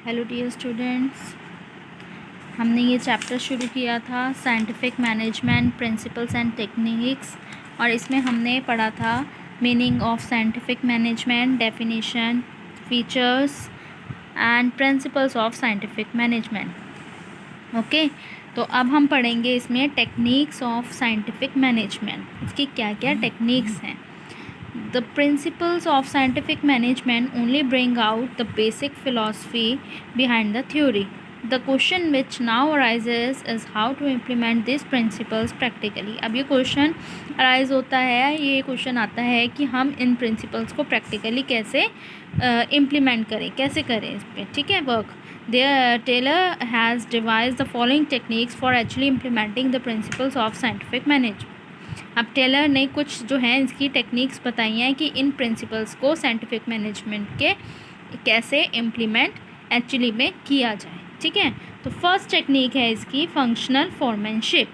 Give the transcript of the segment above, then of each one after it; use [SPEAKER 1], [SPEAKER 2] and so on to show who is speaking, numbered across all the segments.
[SPEAKER 1] Hello dear students, हमने ये chapter शुरू किया था scientific management principles and techniques. और इसमें हमने पढ़ा था meaning of scientific management, definition, features and principles of scientific management. Okay, तो अब हम पढ़ेंगे इसमें टेक्निक्स ऑफ साइंटिफिक मैनेजमेंट। इसकी क्या क्या टेक्निक्स हैं। The principles of scientific management only bring out the basic philosophy behind the theory. The question which now arises is how to implement these principles practically. अब ये question arise होता है, ये question आता है कि हम इन प्रिंसिपल्स को प्रैक्टिकली कैसे इम्प्लीमेंट करें, कैसे करें इस पर, ठीक है, work. Taylor has devised the following techniques for actually implementing the principles of scientific management. अब टेलर ने कुछ जो है इसकी टेक्निक्स बताई हैं कि इन प्रिंसिपल्स को साइंटिफिक मैनेजमेंट के कैसे इम्प्लीमेंट एक्चुअली में किया जाए, ठीक है। तो फर्स्ट टेक्निक है इसकी फंक्शनल फॉर्मैनशिप।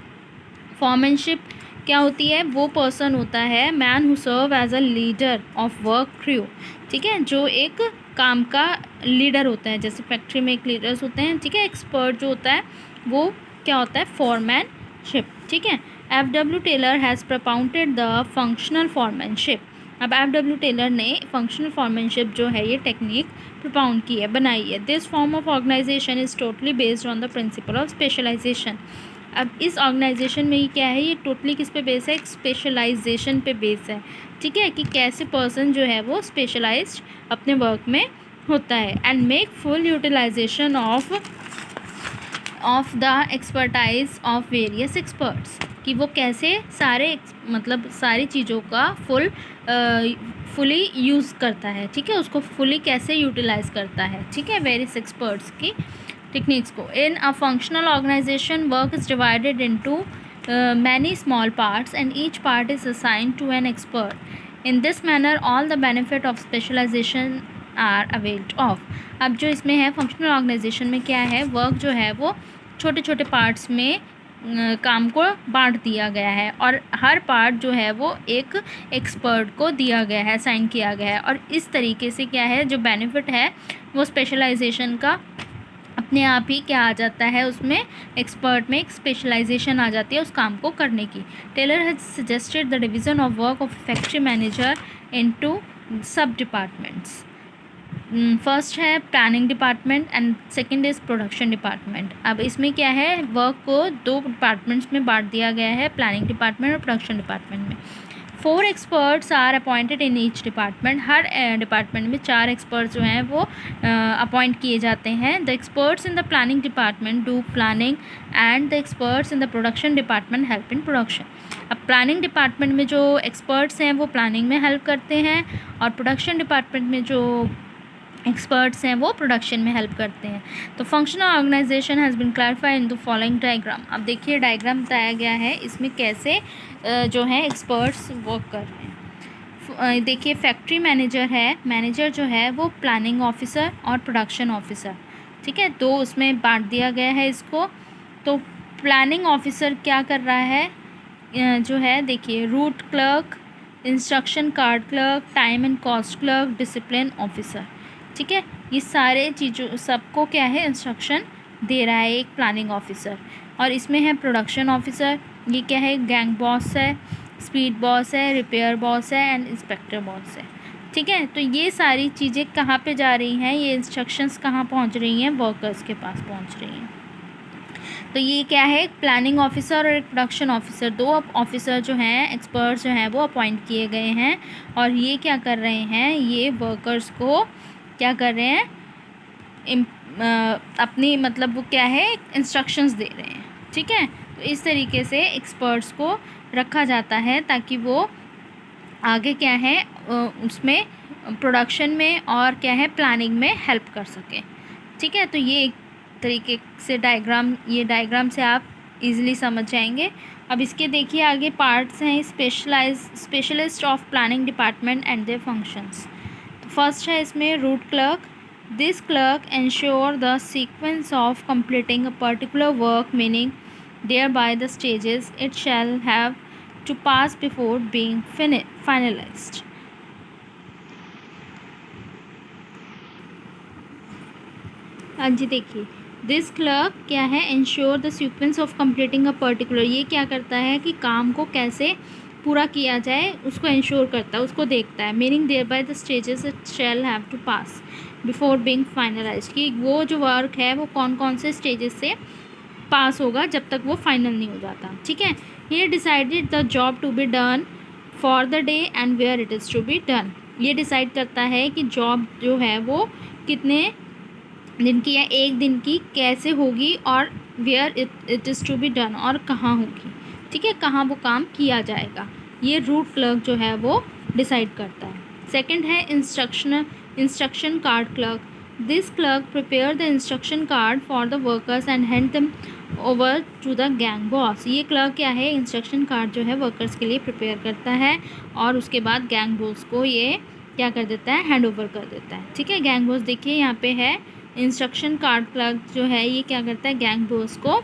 [SPEAKER 1] फॉर्मैनशिप क्या होती है? वो पर्सन होता है man who serve as a leader of work crew, ठीक है, जो एक काम का लीडर होता है। जैसे फैक्ट्री में एक लीडर्स होते हैं, ठीक है। एक्सपर्ट जो होता है वो क्या होता है? फॉर्मैनशिप, ठीक है। F.W. Taylor has propounded the functional foremanship. अब F.W. टेलर ने फंक्शनल फॉर्मैनशिप जो है ये टेक्निक propound की है, बनाई है। This form of organisation is totally based on the principle of specialisation. अब इस ऑर्गेनाइजेशन में ये क्या है? ये टोटली किस पे बेस है? एक स्पेशलाइजेशन पे बेस है, ठीक है, कि कैसे पर्सन जो है वो स्पेशलाइज्ड अपने वर्क में होता है। And make full utilisation of the expertise of various experts, कि वो कैसे सारे मतलब सारी चीज़ों का फुली यूज़ करता है, ठीक है, उसको फुली कैसे यूटिलाइज करता है, ठीक है, वेरियस एक्सपर्ट्स की टेक्निक्स को। In a functional organization work is divided into many small parts and each part is assigned to an expert. In this manner all the benefit of specialization are availed of. अब जो इसमें है functional organisation में क्या है? Work जो है वो छोटे छोटे पार्ट्स में काम को बांट दिया गया है और हर पार्ट जो है वो एक एक्सपर्ट को दिया गया है, साइन किया गया है। और इस तरीके से क्या है, जो बेनिफिट है वो स्पेशलाइजेशन का अपने आप ही क्या आ जाता है, उसमें एक्सपर्ट में एक स्पेशलाइजेशन आ जाती है उस काम को करने की। Taylor has suggested the division of work of factory manager into sub departments. First है planning department and second is production department. अब इसमें क्या है, वर्क को दो डिपार्टमेंट्स में बांट दिया गया है, प्लानिंग डिपार्टमेंट और प्रोडक्शन डिपार्टमेंट में। 4 experts are appointed in each department. हर डिपार्टमेंट में 4 एक्सपर्ट्स जो हैं वो अपॉइंट किए जाते हैं। The experts in the planning department do planning and the experts in the production department help in production. अब प्लानिंग डिपार्टमेंट में जो एक्सपर्ट्स हैं वो प्लानिंग में हेल्प करते हैं और प्रोडक्शन डिपार्टमेंट में जो एक्सपर्ट्स हैं वो प्रोडक्शन में हेल्प करते हैं। तो functional organisation has been clarified in the following diagram. अब देखिए डायग्राम बताया गया है, इसमें कैसे जो है एक्सपर्ट्स वर्क कर रहे हैं। देखिए फैक्ट्री मैनेजर है, मैनेजर जो है वो प्लानिंग ऑफिसर और प्रोडक्शन ऑफिसर, ठीक है, तो उसमें बांट दिया गया है इसको। तो प्लानिंग ऑफिसर क्या कर रहा है, जो है देखिए root clerk, instruction card clerk, time and cost clerk, discipline officer, ठीक है, ये सारे चीज़ों सबको क्या है इंस्ट्रक्शन दे रहा है एक प्लानिंग ऑफिसर। और इसमें है प्रोडक्शन ऑफिसर, ये क्या है, गैंग बॉस है, स्पीड बॉस है, रिपेयर बॉस है एंड इंस्पेक्टर बॉस है, ठीक है। तो ये सारी चीज़ें कहाँ पे जा रही हैं, ये इंस्ट्रक्शंस कहाँ पहुँच रही हैं, वर्कर्स के पास पहुँच रही हैं। तो ये क्या है, एक प्लानिंग ऑफिसर और एक प्रोडक्शन ऑफिसर, दो ऑफिसर जो हैं एक्सपर्ट्स जो हैं वो अपॉइंट किए गए हैं और ये क्या कर रहे हैं, ये वर्कर्स को क्या कर रहे हैं, अपनी मतलब वो क्या है इंस्ट्रक्शंस दे रहे हैं, ठीक है। तो इस तरीके से एक्सपर्ट्स को रखा जाता है ताकि वो आगे क्या है उसमें प्रोडक्शन में और क्या है प्लानिंग में हेल्प कर सके, ठीक है। तो ये एक तरीके से ये डायग्राम से आप इजीली समझ जाएंगे। अब इसके देखिए आगे पार्ट्स हैं, specialist of planning department and their functions. First है इसमें route clerk. This clerk ensure the sequence of completing a particular work, meaning thereby the stages it shall have to pass before being finalised. हाँ जी, देखिए this clerk क्या है, ensure the sequence of completing a particular, ये क्या करता है कि काम को कैसे पूरा किया जाए उसको इंश्योर करता है, उसको देखता है। Meaning thereby the stages it shall have to pass before being finalised, कि वो जो वर्क है वो कौन कौन से स्टेजेस से पास होगा जब तक वो फाइनल नहीं हो जाता। ठीक है, ये decided the job to be done for the day and where it is to be done, ये डिसाइड करता है कि जॉब जो है वो कितने दिन की या एक दिन की कैसे होगी और where it is to be done, और कहाँ होगी। ठीक है, कहाँ वो काम किया जाएगा, ये रूट क्लर्क जो है वो डिसाइड करता है। सेकंड है instruction card clerk, this clerk prepare the instruction card for the workers and hand them over to the gang boss, ये क्लर्क क्या है, इंस्ट्रक्शन कार्ड जो है वर्कर्स के लिए प्रिपेयर करता है और उसके बाद गैंग बॉस को ये क्या कर देता है, हैंड ओवर कर देता है। ठीक है, गैंग बॉस देखिए यहाँ पे है, इंस्ट्रक्शन कार्ड क्लर्क जो है ये क्या करता है, गैंग बॉस को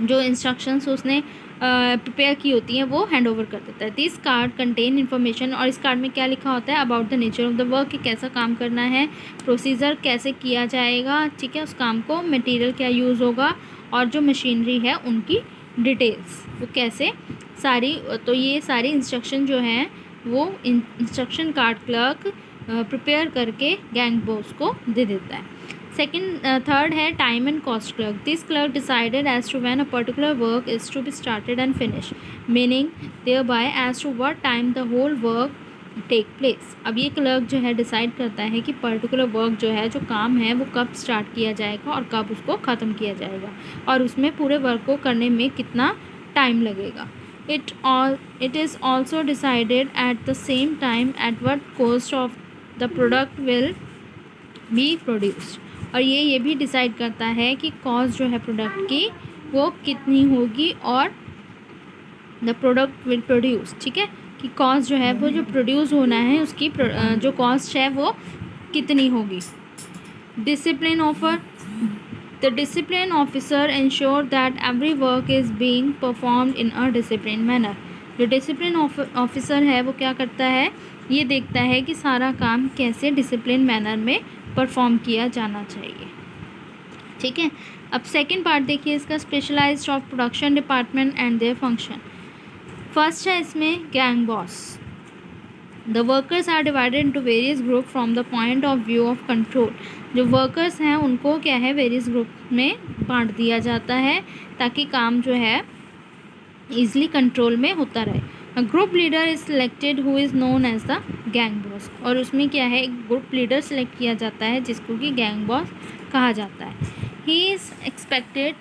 [SPEAKER 1] जो इंस्ट्रक्शंस उसने प्रिपेयर की होती हैं वो हैंड ओवर कर देता है। दिस कार्ड कंटेन इन्फॉर्मेशन, और इस कार्ड में क्या लिखा होता है, about the nature of the work, कि कैसा काम करना है, प्रोसीजर कैसे किया जाएगा, ठीक है, उस काम को, मटेरियल क्या यूज़ होगा और जो मशीनरी है उनकी डिटेल्स वो कैसे सारी, तो ये सारी इंस्ट्रक्शन जो हैं वो इंस्ट्रक्शन कार्ड क्लर्क प्रिपेयर करके गैंग बॉस को दे देता है। थर्ड है time and cost clerk, this clerk decided as to when a particular work is to be started and finish, meaning thereby as to what time the whole work take place. अब ये clerk जो है decide करता है कि particular work जो है, जो काम है वो कब स्टार्ट किया जाएगा और कब उसको ख़त्म किया जाएगा और उसमें पूरे वर्क को करने में कितना टाइम लगेगा। It is also decided at the same time at what cost of the product will be produced, और ये भी डिसाइड करता है कि कॉस्ट जो है प्रोडक्ट की वो कितनी होगी और द प्रोडक्ट विल प्रोड्यूस, ठीक है, कि कॉस्ट जो है वो जो प्रोड्यूस होना है उसकी जो कॉस्ट है वो कितनी होगी। Discipline offer, the discipline officer ensure that every work is being performed in a discipline manner, जो डिसिप्लिन ऑफिसर है वो क्या करता है, ये देखता है कि सारा काम कैसे डिसिप्लिन मैनर में परफॉर्म किया जाना चाहिए। ठीक है, अब सेकंड पार्ट देखिए इसका, specialised of production department and their function. First है इसमें gang boss, the workers are divided into various group from the point of view of control, जो वर्कर्स हैं उनको क्या है वेरियस ग्रुप में बांट दिया जाता है ताकि काम जो है ईजिली कंट्रोल में होता रहे। Group leader is selected who is known as the gang boss, और उसमें क्या है एक ग्रुप लीडर सेलेक्ट किया जाता है जिसको कि गैंग बॉस कहा जाता है। He is expected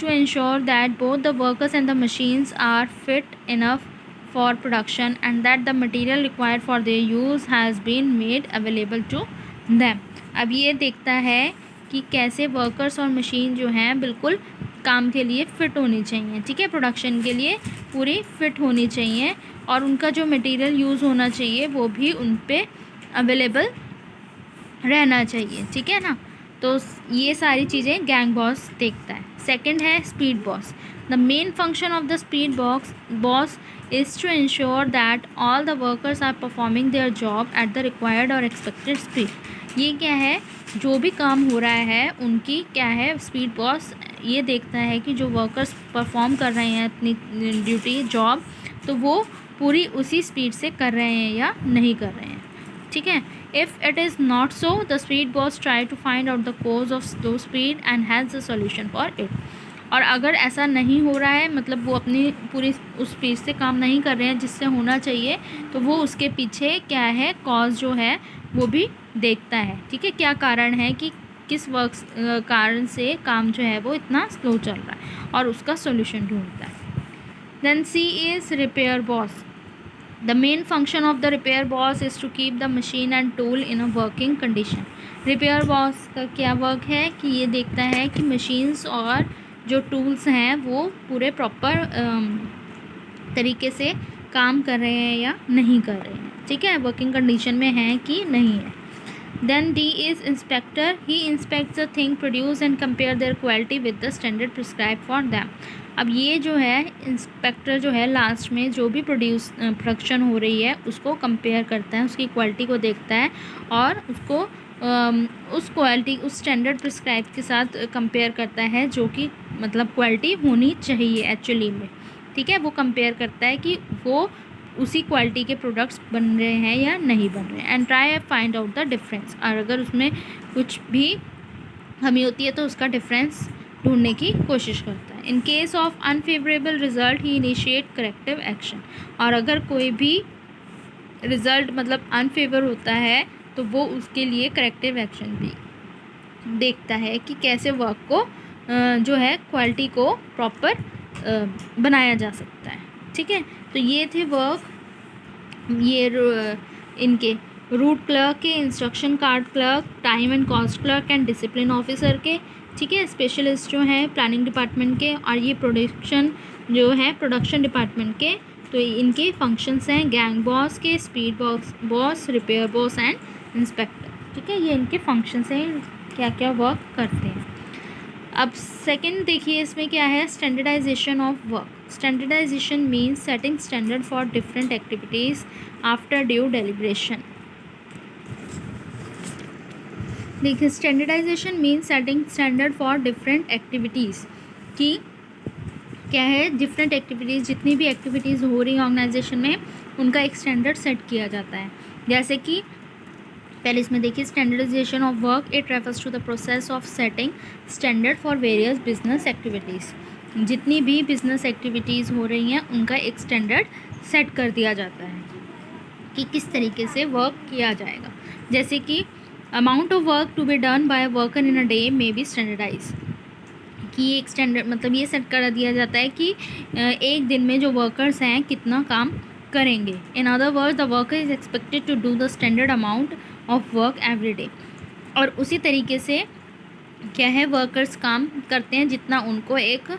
[SPEAKER 1] to ensure that both the workers and the machines are fit enough for production and that the material required for their use has been made available to them. अब ये देखता है कि कैसे workers और machine जो हैं बिल्कुल काम के लिए फ़िट होनी चाहिए, ठीक है, प्रोडक्शन के लिए पूरी फ़िट होनी चाहिए और उनका जो मटेरियल यूज़ होना चाहिए वो भी उन पे अवेलेबल रहना चाहिए, ठीक है ना। तो ये सारी चीज़ें गैंग बॉस देखता है। सेकंड है speed boss, the main function of the speed boss is to ensure that all the workers are performing their job at the required और एक्सपेक्टेड स्पीड। ये क्या है, जो भी काम हो रहा है उनकी क्या है, स्पीड बॉस ये देखता है कि जो वर्कर्स परफॉर्म कर रहे हैं अपनी ड्यूटी जॉब, तो वो पूरी उसी स्पीड से कर रहे हैं या नहीं कर रहे हैं, ठीक है। If it is not so the speed boss try to find out the cause of slow speed and has the solution for it. और अगर ऐसा नहीं हो रहा है, मतलब वो अपनी पूरी उस स्पीड से काम नहीं कर रहे हैं जिससे होना चाहिए, तो वो उसके पीछे क्या है कॉज जो है वो भी देखता है, ठीक है, क्या कारण है कि किस वर्क कारण से काम जो है वो इतना स्लो चल रहा है और उसका सॉल्यूशन ढूंढता है। Then C is repair boss, the main function of the repair boss is to keep the machine and tool in a working condition. Repair boss का क्या वर्क है कि ये देखता है कि मशीन्स और जो टूल्स हैं वो पूरे प्रॉपर तरीके से काम कर रहे हैं या नहीं कर रहे हैं, ठीक है, वर्किंग कंडीशन में हैं कि नहीं है। Then D is inspector, he inspects the thing produce and compare their quality with the standard prescribe for them. अब ये जो है इंस्पेक्टर जो है लास्ट में जो भी प्रोडक्शन हो रही है उसको कंपेयर करता है, उसकी क्वालिटी को देखता है और उसको उस क्वालिटी उस स्टैंडर्ड प्रिस्क्राइब के साथ कंपेयर करता है जो कि मतलब क्वालिटी होनी चाहिए एक्चुअली में, ठीक है। वो कंपेयर करता है कि वो उसी क्वालिटी के प्रोडक्ट्स बन रहे हैं या नहीं बन रहे हैं, and try find out the difference. और अगर उसमें कुछ भी कमी होती है तो उसका डिफरेंस ढूंढने की कोशिश करता है। In case of unfavourable result he initiate corrective action. और अगर कोई भी रिज़ल्ट मतलब अनफेवर होता है तो वो उसके लिए करेक्टिव एक्शन भी देखता है कि कैसे वर्क को जो है क्वालिटी को प्रॉपर बनाया जा सकता है, ठीक है। तो ये थे वर्क, ये इनके रूट क्लर्क के, instruction card clerk, time and cost clerk and discipline officer के, ठीक है। स्पेशलिस्ट जो हैं प्लानिंग डिपार्टमेंट के, और ये प्रोडक्शन जो है प्रोडक्शन डिपार्टमेंट के। तो इनके फंक्शंस हैं गैंग बॉस के, speed boss, repair boss and inspector, ठीक है। ये इनके फंक्शंस हैं, क्या क्या वर्क करते हैं। अब सेकंड देखिए इसमें क्या है, standardization of work. Standardization means setting standard for different activities after due deliberation. देखिए standardization means setting standard for different activities, की क्या है, डिफरेंट एक्टिविटीज़, जितनी भी एक्टिविटीज़ हो रही हैं ऑर्गेनाइजेशन में उनका एक स्टैंडर्ड सेट किया जाता है। जैसे कि पहले इसमें देखिए standardization of work, it refers to the process of setting standard for various business activities. जितनी भी बिजनेस एक्टिविटीज़ हो रही हैं उनका एक स्टैंडर्ड सेट कर दिया जाता है कि किस तरीके से वर्क किया जाएगा। जैसे कि amount of work to be done by worker in a day may be standardize, कि एक स्टैंडर्ड मतलब ये सेट कर दिया जाता है कि एक दिन में जो वर्कर्स हैं कितना काम करेंगे। In other words the worker is expected to do the standard amount of work every day. और उसी तरीके से क्या है, वर्कर्स काम करते हैं जितना उनको एक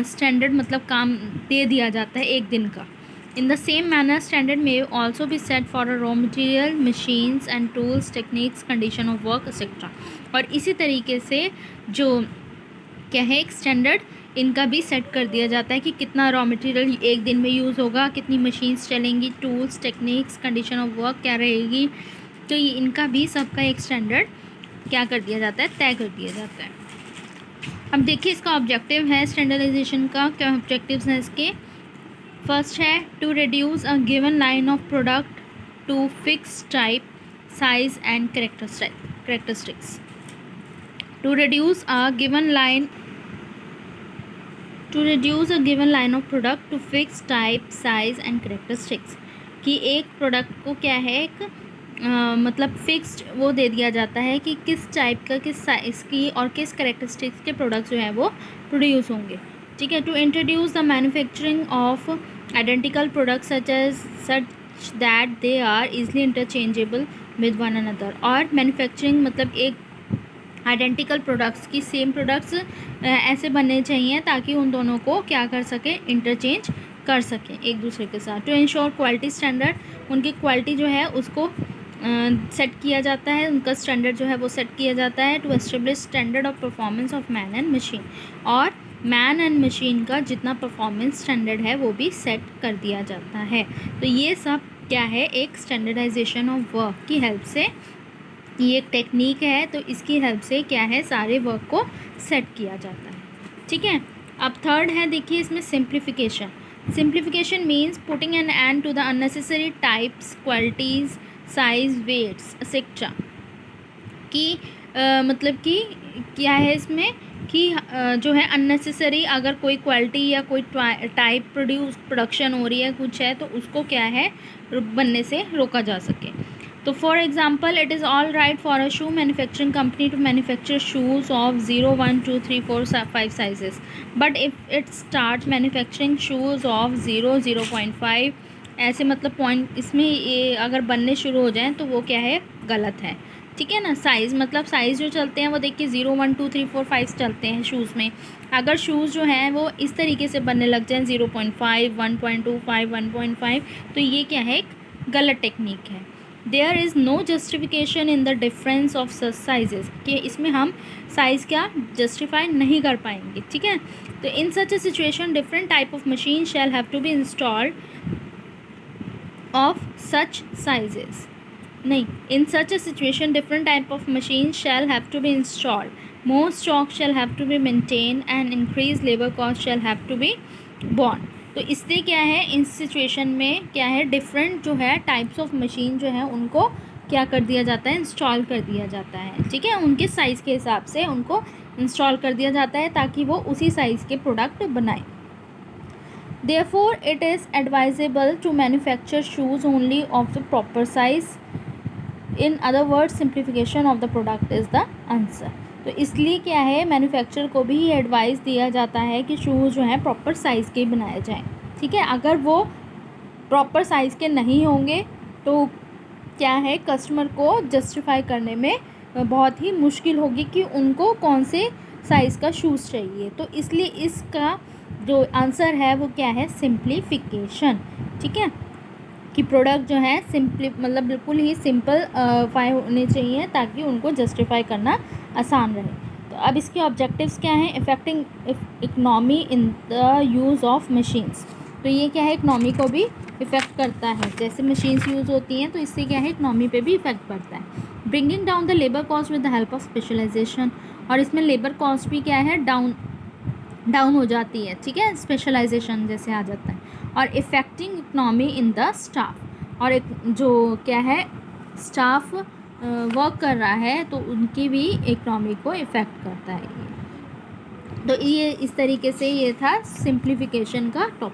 [SPEAKER 1] स्टैंडर्ड मतलब काम दे दिया जाता है एक दिन का। In the same manner standard में also be set for a raw material, machines and tools, techniques, condition of work etcetera. और इसी तरीके से जो क्या है एक स्टैंडर्ड इनका भी सेट कर दिया जाता है कि कितना रॉ मटेरियल एक दिन में यूज़ होगा, कितनी मशीन्स चलेंगी, tools, techniques, condition of work क्या रहेगी। तो ये इनका भी सबका एक स्टैंडर्ड क्या कर दिया जाता है, तय कर दिया जाता है। अब देखिए इसका ऑब्जेक्टिव है स्टैंडर्डाइजेशन का, क्या ऑब्जेक्टिव्स हैं इसके। फर्स्ट है to reduce a given line of product to fix type, size and characteristics. To reduce a given line of product to fixed type, size and characteristics, कि एक प्रोडक्ट को क्या है एक मतलब फिक्स्ड वो दे दिया जाता है कि किस टाइप का, किस साइज़ की और किस कैरेक्टरिस्टिक्स के प्रोडक्ट्स जो है वो प्रोड्यूस होंगे, ठीक है। To introduce the manufacturing of identical products such that they are easily interchangeable with one another. और मैन्युफैक्चरिंग मतलब एक आइडेंटिकल प्रोडक्ट्स की, सेम प्रोडक्ट्स ऐसे बनने चाहिए ताकि उन दोनों को क्या कर सके, इंटरचेंज कर सकें एक दूसरे के साथ। टू इंश्योर क्वालिटी स्टैंडर्ड, उनकी क्वालिटी जो है उसको सेट किया जाता है, उनका स्टैंडर्ड जो है वो सेट किया जाता है। To establish standard of performance of man and machine, और मैन एंड मशीन का जितना परफॉर्मेंस स्टैंडर्ड है वो भी सेट कर दिया जाता है। तो ये सब क्या है, एक स्टैंडर्डाइजेशन ऑफ वर्क की हेल्प से, ये एक टेक्निक है तो इसकी हेल्प से क्या है सारे वर्क को सेट किया जाता है, ठीक है। अब थर्ड है देखिए इसमें simplification. Simplification means putting an end to the unnecessary types, qualities, size, weights etcetera, कि मतलब कि क्या है इसमें कि जो है अननेसेसरी अगर कोई क्वालिटी या कोई टाइप प्रोडक्शन हो रही है कुछ है तो उसको क्या है बनने से रोका जा सके। तो for example it is all right for a shoe manufacturing company to manufacture shoes of 0, 1, 2, 3, 4, 5 sizes, but if it start manufacturing shoes of 0, 0.5 ऐसे मतलब पॉइंट इसमें ये अगर बनने शुरू हो जाएँ तो वो क्या है, गलत है, ठीक है ना। साइज़ मतलब साइज़ जो चलते हैं वो देखिए 0, 1, 2, 3, 4, 5 चलते हैं शूज़ में। अगर शूज़ जो हैं वो इस तरीके से बनने लग जाएँ 0.5, 1.25, 1.5, तो ये क्या है, एक गलत टेक्निक है। There is no justification in the difference of such sizes, कि इसमें हम साइज़ क्या जस्टिफाई नहीं कर पाएंगे, ठीक है। तो in such a situation different type of machine shall have to be installed of such sizes, नहीं, in such a situation different type of machines shall have to be installed, more stock shall have to be maintained and increased labor cost shall have to be borne. तो इससे क्या है, इस situation में क्या है, different जो है टाइप्स ऑफ मशीन जो है उनको क्या कर दिया जाता है, इंस्टॉल कर दिया जाता है, ठीक है, उनके साइज़ के हिसाब से उनको इंस्टॉल कर दिया जाता है ताकि वो उसी साइज़ के प्रोडक्ट बनाए. Therefore, it is advisable to manufacture shoes only of the proper size. In other words, simplification of the product is the answer. तो इसलिए क्या है, मैन्युफैक्चरर को भी एडवाइस दिया जाता है कि शूज़ जो है प्रॉपर साइज़ के बनाए जाएं, ठीक है. अगर वो प्रॉपर साइज़ के नहीं होंगे तो क्या है, कस्टमर को जस्टिफाई करने में बहुत ही मुश्किल होगी कि उनको कौन से साइज़ का शूज़ चाहिए. तो इसलिए इसका जो आंसर है वो क्या है, सिंप्लीफिकेशन, ठीक है, कि प्रोडक्ट जो है सिंपली मतलब बिल्कुल ही सिंपल होने चाहिए ताकि उनको जस्टिफाई करना आसान रहे. तो अब इसके ऑब्जेक्टिव्स क्या हैं, effecting economy in the use of machines. तो ये क्या है, इकनॉमी को भी इफ़ेक्ट करता है. जैसे मशीन्स यूज़ होती हैं तो इससे क्या है, इकनॉमी पे भी इफ़ेक्ट पड़ता है. Bringing down the labour cost with the help of specialization, और इसमें लेबर कॉस्ट भी क्या है, डाउन हो जाती है, ठीक है, स्पेशलाइजेशन जैसे आ जाता है. और इफ़ेक्टिंग इकनॉमी इन द स्टाफ, और एक जो क्या है स्टाफ वर्क कर रहा है तो उनकी भी इकनॉमी को इफ़ेक्ट करता है. तो ये इस तरीके से ये था सिंप्लीफिकेशन का टॉप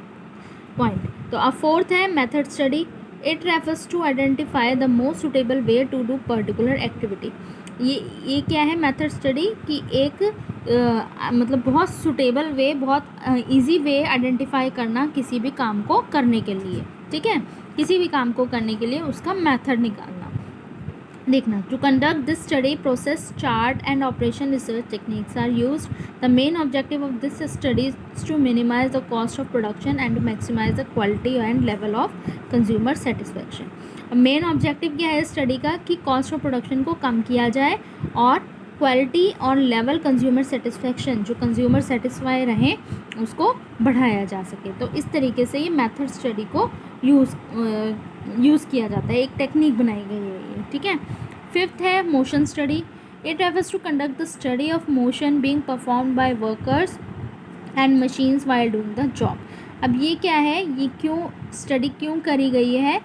[SPEAKER 1] पॉइंट. तो अब फोर्थ है method study. It refers to identify the most suitable way to do particular activity. ये क्या है, मेथड स्टडी की एक मतलब बहुत सुटेबल वे, बहुत इजी वे आइडेंटिफाई करना किसी भी काम को करने के लिए, ठीक है, किसी भी काम को करने के लिए उसका मेथड निकालना, देखना. To conduct this study process chart and operation research techniques are used. The main objective of this study is to minimize the cost of production and to maximize the quality and level of consumer satisfaction. Main objective क्या है study का, कि cost of production को कम किया जाए और quality और level consumer satisfaction, जो कंज्यूमर सेटिस्फाई रहें, उसको बढ़ाया जा सके. तो इस तरीके से ये मेथड स्टडी को यूज़ किया जाता है, एक टेक्निक बनाई गई है ये, ठीक है. फिफ्थ है motion study. It refers to conduct the study of motion being performed by workers and machines while doing the job. अब ये क्या है, ये स्टडी क्यों करी गई है,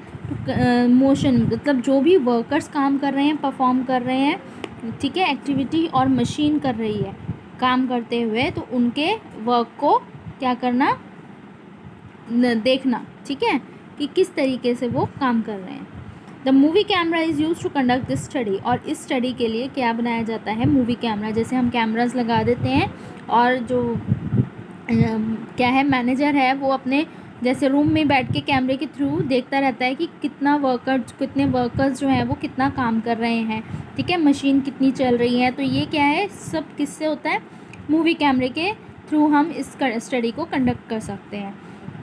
[SPEAKER 1] तो मोशन मतलब जो भी वर्कर्स काम कर रहे हैं, परफॉर्म कर रहे हैं, ठीक है, एक्टिविटी, और मशीन कर रही है काम करते हुए, तो उनके वर्क को क्या करना, देखना, ठीक है, कि किस तरीके से वो काम कर रहे हैं. The movie camera is use to conduct this study. और इस स्टडी के लिए क्या बनाया जाता है, मूवी कैमरा. जैसे हम कैमरास लगा देते हैं और जो क्या है मैनेजर है वो अपने जैसे रूम में बैठ के कैमरे के थ्रू देखता रहता है कि कितने वर्कर्स जो हैं वो कितना काम कर रहे हैं, ठीक है, मशीन कितनी चल रही है. तो ये क्या है, सब किससे होता है, मूवी कैमरे के थ्रू हम इस स्टडी को कंडक्ट कर सकते हैं.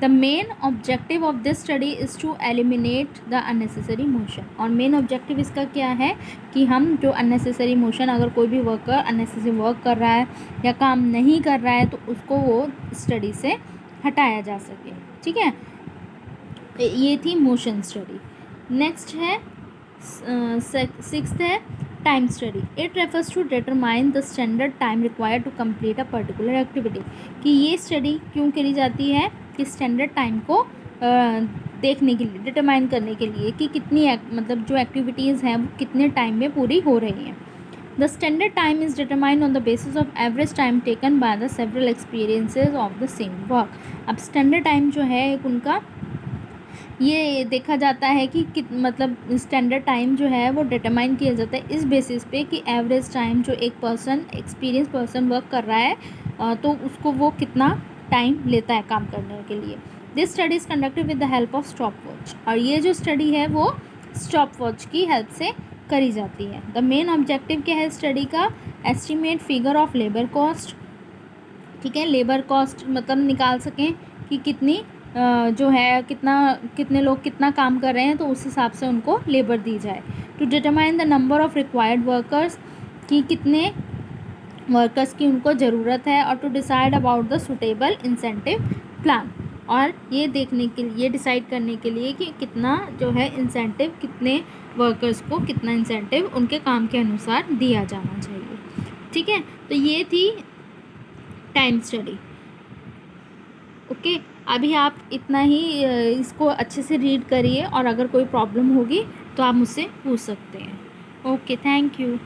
[SPEAKER 1] The main objective of this study is to eliminate the unnecessary motion. और मेन ऑब्जेक्टिव इसका क्या है कि हम जो अननेसेसरी मोशन, अगर कोई भी वर्कर अननेसेसरी वर्क कर रहा है या काम नहीं कर रहा है तो उसको वो स्टडी से हटाया जा सके, ठीक है. ये थी मोशन स्टडी. नेक्स्ट है सिक्स्थ है time study. It refers to determine the standard time required to complete a particular activity. कि ये स्टडी क्यों करी जाती है, कि स्टैंडर्ड टाइम को देखने के लिए, डिटरमाइन करने के लिए कि कितनी मतलब जो एक्टिविटीज़ हैं वो कितने टाइम में पूरी हो रही हैं. The standard time is determined on the basis of average time taken by the several experiences of the same work. अब स्टैंडर्ड टाइम जो है एक उनका ये देखा जाता है कि मतलब स्टैंडर्ड टाइम जो है वो डिटरमाइन किया जाता है इस बेसिस पे कि एवरेज टाइम जो एक पर्सन, एक्सपीरियंस पर्सन वर्क कर रहा है तो उसको वो कितना टाइम लेता है काम करने के लिए. This study is conducted with the help of stop watch. और ये जो स्टडी है वो स्टॉप वॉच की हेल्प से करी जाती है. द मेन ऑब्जेक्टिव क्या है स्टडी का, estimate figure of labour cost, ठीक है, लेबर कॉस्ट मतलब निकाल सकें कि कितनी जो है कितने लोग कितना काम कर रहे हैं तो उस हिसाब से उनको लेबर दी जाए. To determine the number of required workers, कि कितने वर्कर्स की उनको ज़रूरत है. और to decide about the suitable incentive plan, और ये देखने के लिए, ये डिसाइड करने के लिए कि कितना जो है इंसेंटिव, कितने वर्कर्स को कितना इंसेंटिव उनके काम के अनुसार दिया जाना चाहिए। ठीक है, तो ये थी टाइम स्टडी। ओके, अभी आप इतना ही इसको अच्छे से रीड करिए और अगर कोई प्रॉब्लम होगी तो आप मुझसे पूछ सकते हैं। Okay, thank you.